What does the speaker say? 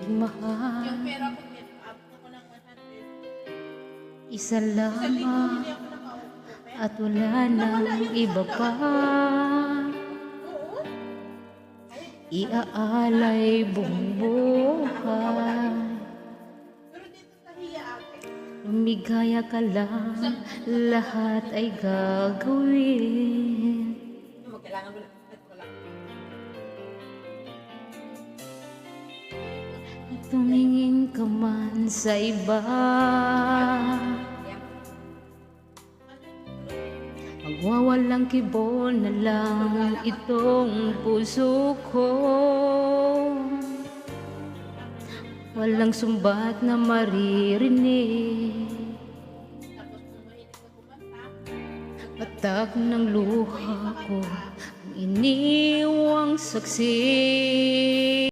mahal. Yung pera ko, abot ako ng 100. Isa Sa linggo, lamang hindi ako nakaupo. at wala nang iba pa. Oo. Iaalay buong buhay. Pero dito sa hiya ate. Lumigaya ka lang, lahat ay gagawin. Kailangan mo lang. Tumingin ka man sa iba, magwawalang kibo na lang itong puso ko. Walang sumbat na maririnig, patak ng luha ko, ang iniwang saksi.